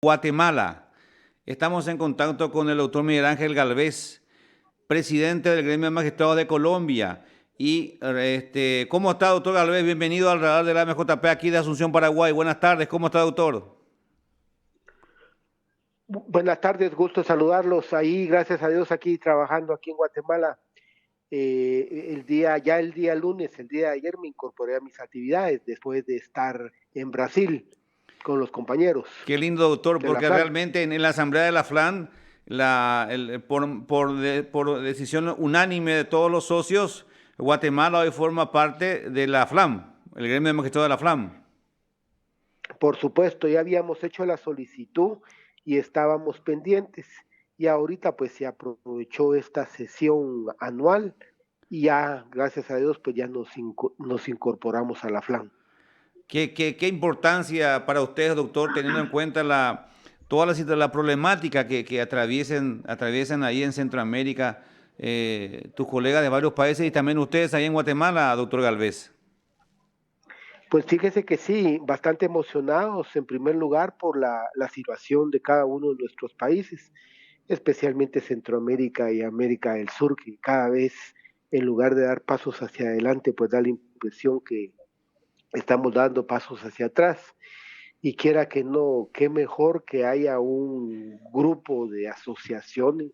Guatemala. Estamos en contacto con el doctor Miguel Ángel Galvez, presidente del Gremio de Magistrados de Colombia. ¿Cómo está, doctor Galvez? Bienvenido al radar de la MJP aquí de Asunción, Paraguay. Buenas tardes, ¿cómo está, doctor? Buenas tardes, gusto saludarlos ahí, gracias a Dios aquí trabajando aquí en Guatemala. El día lunes, el día de ayer me incorporé a mis actividades después de estar en Brasil con los compañeros Qué lindo, doctor, de la porque FLAN. realmente en la Asamblea de la FLAN, por decisión unánime de todos los socios, Guatemala hoy forma parte de la FLAM, el Gremio de Magistrados de la FLAM. Por supuesto, ya habíamos hecho la solicitud y estábamos pendientes y ahorita pues se aprovechó esta sesión anual y ya, gracias a Dios, pues ya nos incorporamos a la FLAN. ¿Qué importancia para ustedes, doctor, teniendo en cuenta la problemática que atraviesan ahí en Centroamérica tus colegas de varios países y también ustedes ahí en Guatemala, doctor Galvez? Pues fíjese que sí, bastante emocionados en primer lugar por la situación de cada uno de nuestros países, especialmente Centroamérica y América del Sur, que cada vez en lugar de dar pasos hacia adelante, pues da la impresión que estamos dando pasos hacia atrás. Y quiera que no, qué mejor que haya un grupo de asociaciones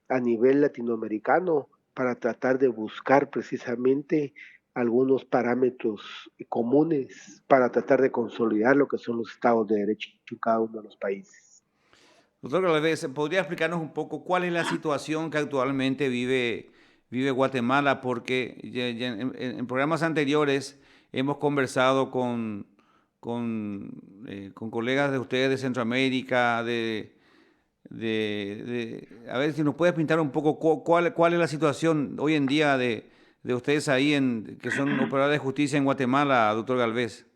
a nivel latinoamericano para tratar de buscar precisamente algunos parámetros comunes para tratar de consolidar lo que son los estados de derecho en cada uno de los países. Doctor Galvez, ¿podría explicarnos un poco cuál es la situación que actualmente vive Guatemala? Porque ya en programas anteriores hemos conversado con colegas de ustedes de Centroamérica, a ver si nos puedes pintar un poco cuál es la situación hoy en día de ustedes ahí, que son operadores de justicia en Guatemala, doctor Galvez.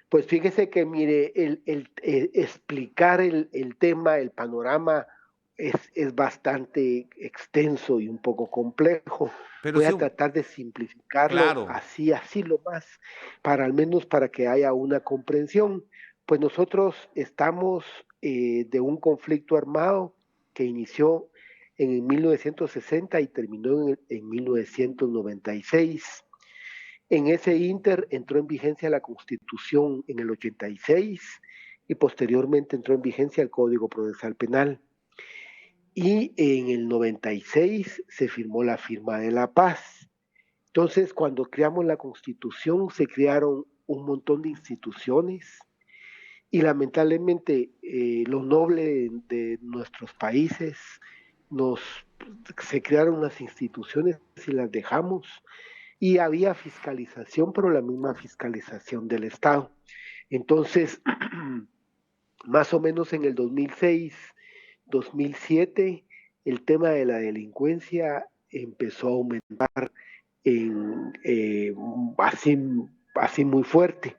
Pues fíjese que, mire, explicar el tema, el panorama, es bastante extenso y un poco complejo. Pero Voy sí, a tratar de simplificarlo claro. así lo más, para al menos para que haya una comprensión. Pues nosotros estamos de un conflicto armado que inició en 1960 y terminó en 1996. En ese inter entró en vigencia la Constitución en el 86 y posteriormente entró en vigencia el Código Procesal Penal. Y en el 96 se firmó la firma de la paz. Entonces, cuando creamos la Constitución, se crearon un montón de instituciones y lamentablemente lo noble de nuestros países nos se crearon las instituciones y las dejamos y había fiscalización, pero la misma fiscalización del Estado. Entonces, más o menos en el 2006, 2007, el tema de la delincuencia empezó a aumentar en, así, así muy fuerte.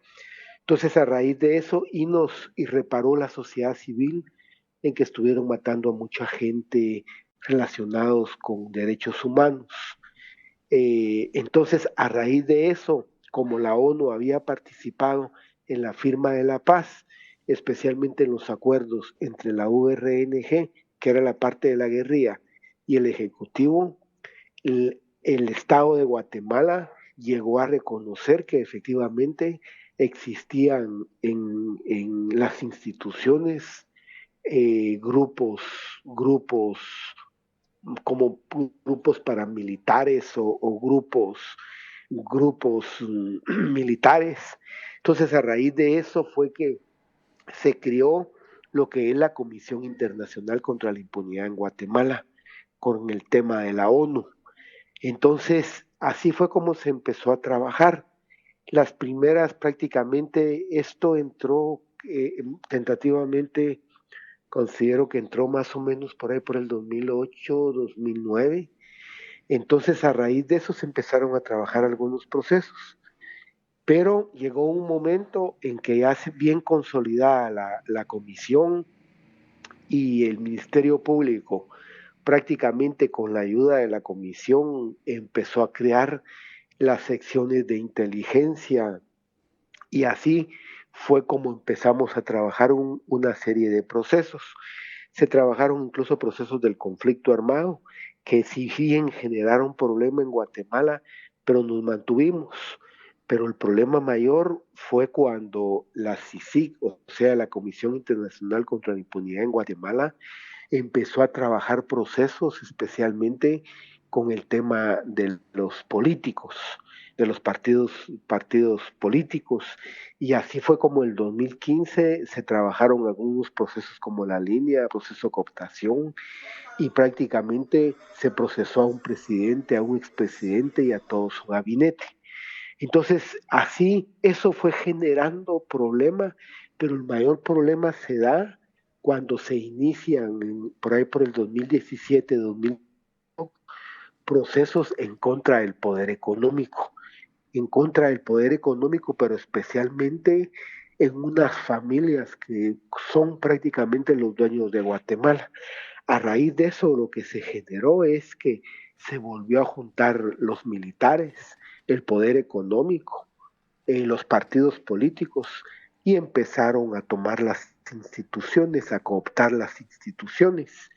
Entonces, a raíz de eso, y reparó la sociedad civil en que estuvieron matando a mucha gente relacionados con derechos humanos. Entonces, a raíz de eso, como la ONU había participado en la firma de la paz, especialmente en los acuerdos entre la URNG, que era la parte de la guerrilla, y el Ejecutivo, el Estado de Guatemala llegó a reconocer que efectivamente existían en las instituciones grupos como grupos paramilitares o grupos militares. Entonces, a raíz de eso fue que se creó lo que es la Comisión Internacional contra la Impunidad en Guatemala, con el tema de la ONU. Entonces, así fue como se empezó a trabajar. Las primeras prácticamente, esto entró tentativamente, considero que entró más o menos por ahí por el 2008, 2009. Entonces, a raíz de eso se empezaron a trabajar algunos procesos, pero llegó un momento en que ya bien consolidada la comisión y el Ministerio Público, prácticamente con la ayuda de la comisión, empezó a crear las secciones de inteligencia y así fue como empezamos a trabajar una serie de procesos. Se trabajaron incluso procesos del conflicto armado, que si bien generaron problema en Guatemala, pero nos mantuvimos. Pero el problema mayor fue cuando la CICIG, o sea, la Comisión Internacional contra la Impunidad en Guatemala, empezó a trabajar procesos especialmente con el tema de los políticos, de los partidos políticos. Y así fue como en el 2015 se trabajaron algunos procesos como la línea, proceso de cooptación, y prácticamente se procesó a un presidente, a un expresidente y a todo su gabinete. Entonces, así eso fue generando problemas, pero el mayor problema se da cuando se inician por ahí por el 2017, 2000, procesos en contra del poder económico, en contra del poder económico, pero especialmente en unas familias que son prácticamente los dueños de Guatemala. A raíz de eso, lo que se generó es que se volvió a juntar los militares, el poder económico, los partidos políticos y empezaron a tomar las instituciones, a cooptar las instituciones.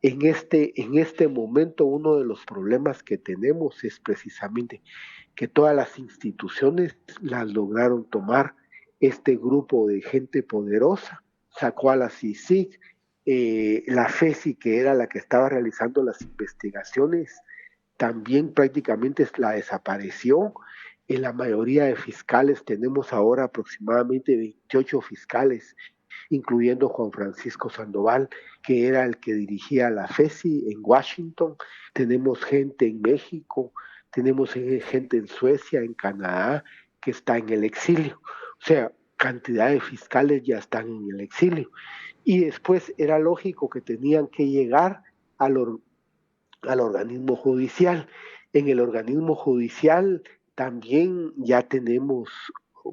En este momento uno de los problemas que tenemos es precisamente que todas las instituciones las lograron tomar este grupo de gente poderosa, sacó a la CICIG, la FESI, que era la que estaba realizando las investigaciones, también prácticamente la desapareció. En la mayoría de fiscales tenemos ahora aproximadamente 28 fiscales, incluyendo Juan Francisco Sandoval, que era el que dirigía la FESI en Washington. Tenemos gente en México, tenemos gente en Suecia, en Canadá, que está en el exilio. O sea, cantidad de fiscales ya están en el exilio. Y después era lógico que tenían que llegar al, al organismo judicial. En el organismo judicial también ya tenemos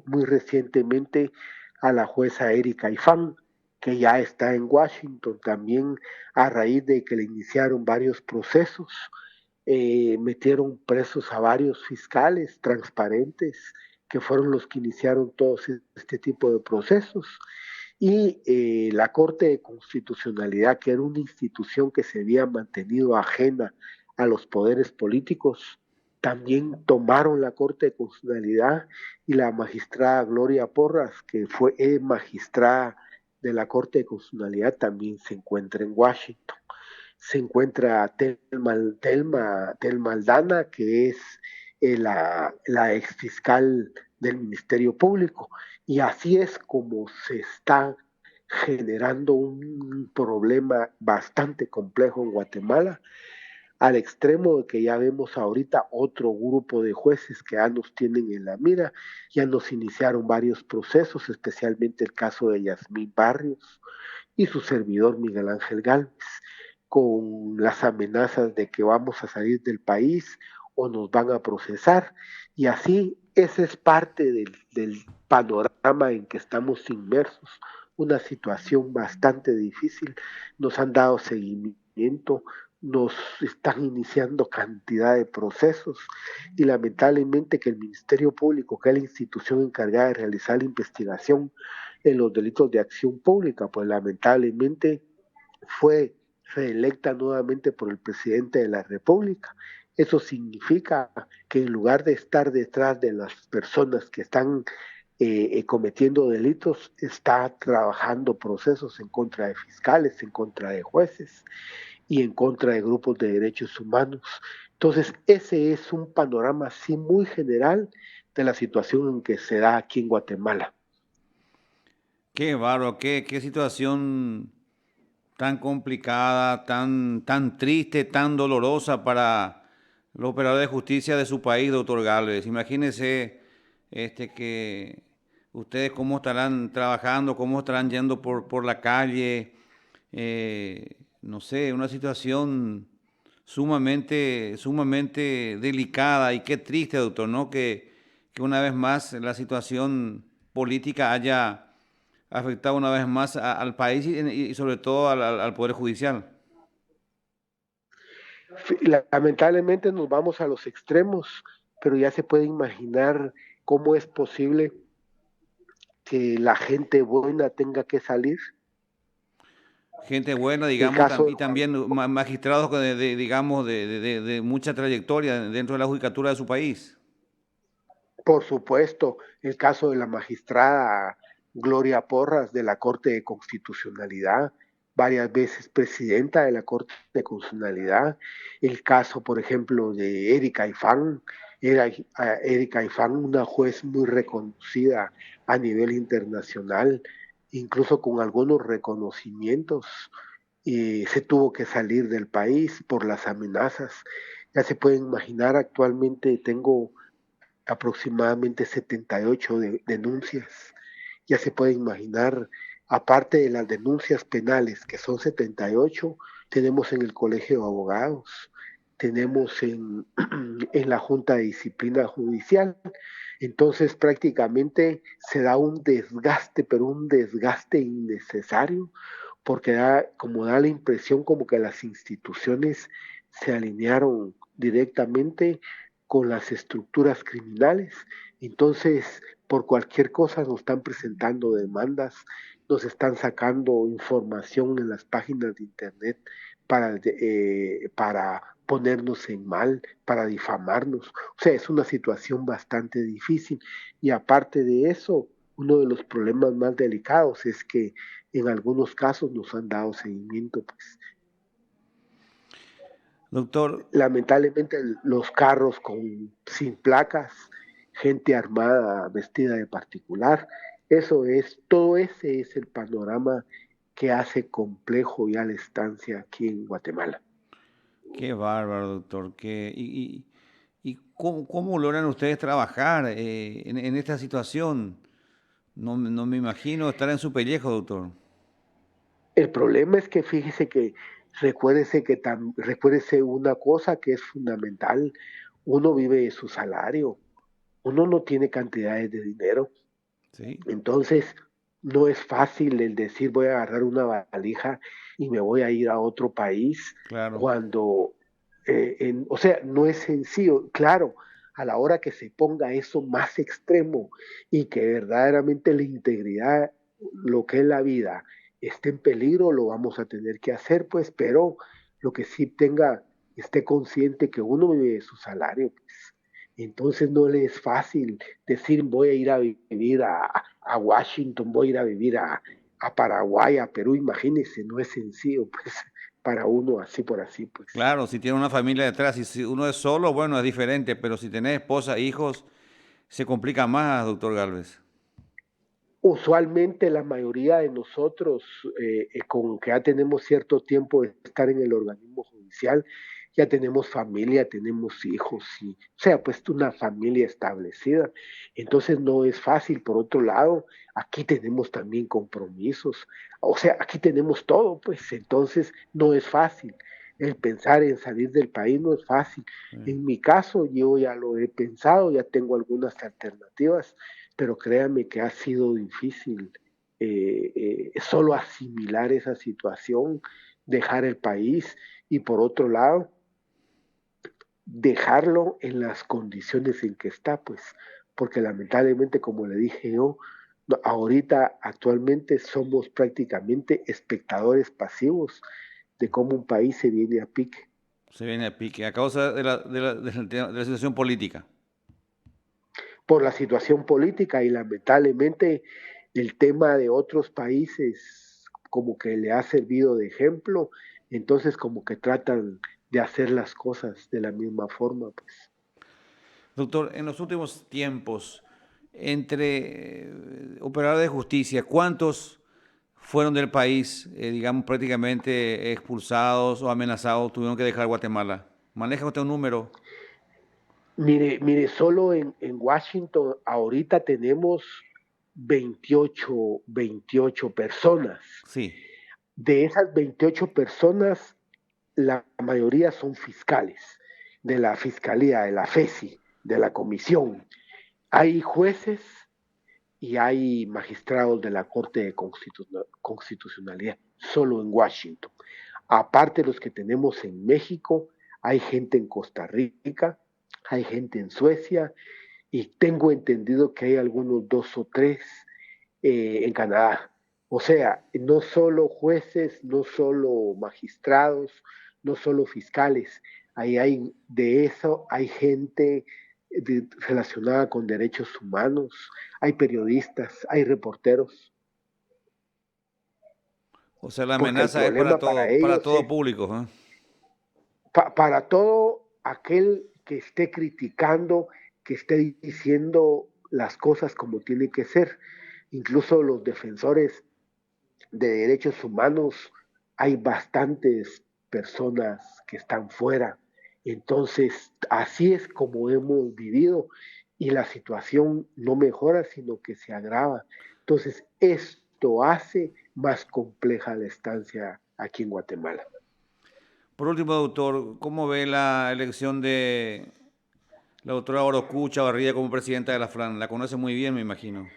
muy recientemente a la jueza Erika Ifán, que ya está en Washington también a raíz de que le iniciaron varios procesos, metieron presos a varios fiscales transparentes que fueron los que iniciaron todos este tipo de procesos. Y la Corte de Constitucionalidad, que era una institución que se había mantenido ajena a los poderes políticos, también tomaron la Corte de Constitucionalidad y la magistrada Gloria Porras, que fue magistrada de la Corte de Constitucionalidad, también se encuentra en Washington. Se encuentra Telma Aldana, que es la ex fiscal del Ministerio Público. Y así es como se está generando un problema bastante complejo en Guatemala, al extremo de que ya vemos ahorita otro grupo de jueces que ya nos tienen en la mira, ya nos iniciaron varios procesos, especialmente el caso de Yasmín Barrios y su servidor Miguel Ángel Gálvez, con las amenazas de que vamos a salir del país o nos van a procesar. Y así, ese es parte del panorama en que estamos inmersos, una situación bastante difícil. Nos han dado seguimiento, nos están iniciando cantidad de procesos y lamentablemente que el Ministerio Público, que es la institución encargada de realizar la investigación en los delitos de acción pública, pues lamentablemente fue reelecta nuevamente por el presidente de la República. Eso significa que en lugar de estar detrás de las personas que están cometiendo delitos, está trabajando procesos en contra de fiscales, en contra de jueces y en contra de grupos de derechos humanos. Entonces, ese es un panorama así muy general de la situación en que se da aquí en Guatemala. Qué bárbaro, qué situación tan complicada, tan triste, tan dolorosa para los operadores de justicia de su país, doctor Gálvez. Imagínese que ustedes cómo estarán trabajando, cómo estarán yendo por la calle, no sé, una situación sumamente delicada y qué triste, doctor, ¿no? Que una vez más la situación política haya afectado una vez más al país y sobre todo al Poder Judicial. Lamentablemente nos vamos a los extremos, pero ya se puede imaginar cómo es posible que la gente buena tenga que salir. Gente buena, El digamos, caso de y Juan, también magistrados digamos, de mucha trayectoria dentro de la judicatura de su país. por supuesto, el caso de la magistrada Gloria Porras de la Corte de Constitucionalidad, varias veces presidenta de la Corte de Constitucionalidad, el caso, por ejemplo, de Erika Ifán, era Erika Ifán, una juez muy reconocida a nivel internacional, incluso con algunos reconocimientos, y se tuvo que salir del país por las amenazas. Ya se pueden imaginar, actualmente tengo aproximadamente 78 denuncias. Ya se puede imaginar, aparte de las denuncias penales, que son 78, tenemos en el Colegio de Abogados, tenemos en la Junta de Disciplina Judicial. Entonces prácticamente se da un desgaste, pero un desgaste innecesario, porque como da la impresión como que las instituciones se alinearon directamente con las estructuras criminales. Entonces, por cualquier cosa nos están presentando demandas, nos están sacando información en las páginas de internet para ponernos en mal, para difamarnos. O sea, es una situación bastante difícil. Y aparte de eso, uno de los problemas más delicados es que en algunos casos nos han dado seguimiento, pues Doctor, lamentablemente los carros sin placas, gente armada vestida de particular, todo ese es el panorama que hace complejo ya la estancia aquí en Guatemala. qué bárbaro, doctor. ¿Y cómo logran ustedes trabajar en esta situación? No me imagino estar en su pellejo, doctor. El problema es que fíjese que recuérdese una cosa que es fundamental, uno vive de su salario, uno no tiene cantidades de dinero. Sí, Entonces, no es fácil el decir voy a agarrar una valija y me voy a ir a otro país claro. cuando, o sea, no es sencillo. Claro, a la hora que se ponga eso más extremo y que verdaderamente la integridad, lo que es la vida, esté en peligro, lo vamos a tener que hacer, pues, pero lo que sí esté consciente que uno vive de su salario, pues. Entonces no le es fácil decir voy a ir a vivir a Washington, voy a ir a vivir a Paraguay, a Perú, imagínense, no es sencillo, pues, para uno así por así, pues. Claro, si tiene una familia detrás, y si uno es solo, bueno, es diferente, pero si tenés esposa, hijos, se complica más, doctor Galvez. Usualmente la mayoría de nosotros, con que ya tenemos cierto tiempo de estar en el organismo judicial, ya tenemos familia, tenemos hijos, o sea, pues una familia establecida. Entonces no es fácil. Por otro lado, aquí tenemos también compromisos, o sea, aquí tenemos todo, pues entonces no es fácil. El pensar en salir del país no es fácil. Sí. En mi caso, yo ya lo he pensado, ya tengo algunas alternativas, pero créame que ha sido difícil solo asimilar esa situación, dejar el país y por otro lado, dejarlo en las condiciones en que está, pues, porque lamentablemente, como le dije yo, ahorita actualmente somos prácticamente espectadores pasivos de cómo un país se viene a pique. Se viene a pique a causa de la situación política. Por la situación política y lamentablemente el tema de otros países como que le ha servido de ejemplo, entonces como que tratan de hacer las cosas de la misma forma, pues. Doctor, en los últimos tiempos, entre operadores de justicia, ¿cuántos fueron del país, digamos, prácticamente expulsados o amenazados, tuvieron que dejar Guatemala? ¿Maneja usted un número? Solo en Washington ahorita tenemos 28 personas. Sí, De esas 28 personas, la mayoría son fiscales de la Fiscalía, de la FESI, de la Comisión. Hay jueces y hay magistrados de la Corte de Constitucionalidad, solo en Washington. Aparte de los que tenemos en México, hay gente en Costa Rica, hay gente en Suecia y tengo entendido que hay algunos dos o tres en Canadá. O sea, no solo jueces, no solo magistrados, no solo fiscales, ahí hay de eso, hay gente relacionada con derechos humanos, hay periodistas, hay reporteros, O sea, la porque el amenaza es problema para para ellos todo es público, ¿eh? para todo aquel que esté criticando, que esté diciendo las cosas como tiene que ser. Incluso los defensores de derechos humanos, hay bastantes personas que están fuera. Entonces, así es como hemos vivido y la situación no mejora, sino que se agrava. Entonces, esto hace más compleja la estancia aquí en Guatemala. Por último, doctor, ¿cómo ve la elección de la doctora Orocu Chavarría como presidenta de la FLAN? La conoce muy bien, me imagino.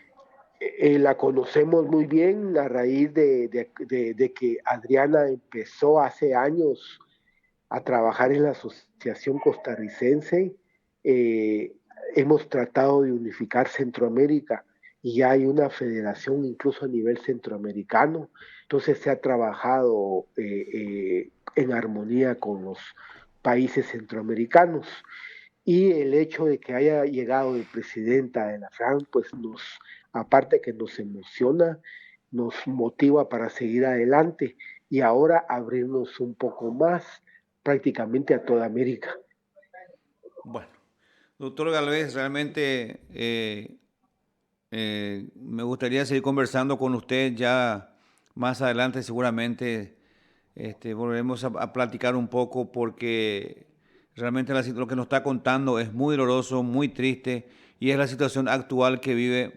La conocemos muy bien a raíz de que Adriana empezó hace años a trabajar en la Asociación Costarricense. Eh, Hemos tratado de unificar Centroamérica y ya hay una federación incluso a nivel centroamericano. Entonces se ha trabajado en armonía con los países centroamericanos. Y el hecho de que haya llegado de presidenta de la FRAN, pues aparte que nos emociona, nos motiva para seguir adelante y ahora abrirnos un poco más prácticamente a toda América. Bueno, doctor Galvez, realmente me gustaría seguir conversando con usted ya más adelante, seguramente volveremos a platicar un poco porque realmente lo que nos está contando es muy doloroso, muy triste y es la situación actual que vive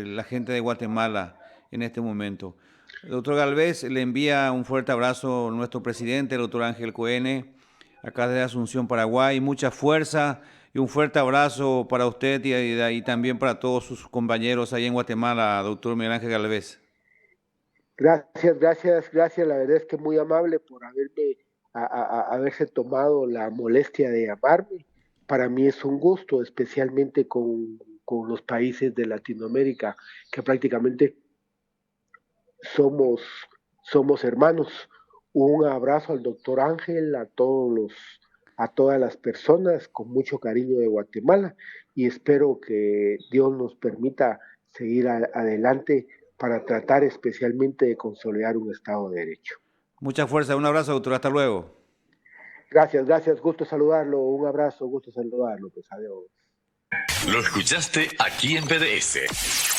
la gente de Guatemala en este momento. Doctor Galvez, le envía un fuerte abrazo a nuestro presidente, el doctor Ángel Coene, acá desde Asunción, Paraguay. Mucha fuerza y un fuerte abrazo para usted y también para todos sus compañeros ahí en Guatemala, doctor Miguel Ángel Galvez. Gracias, gracias, gracias. La verdad es que muy amable por haberse tomado la molestia de llamarme. Para mí es un gusto, especialmente con los países de Latinoamérica, que prácticamente somos, somos hermanos. Un abrazo al doctor Ángel, a todas las personas con mucho cariño de Guatemala y espero que Dios nos permita seguir adelante para tratar especialmente de consolidar un Estado de Derecho. Mucha fuerza, un abrazo, doctor, hasta luego. Gracias, gracias, gusto saludarlo, un abrazo, gusto saludarlo, pues adiós. Lo escuchaste aquí en PDS.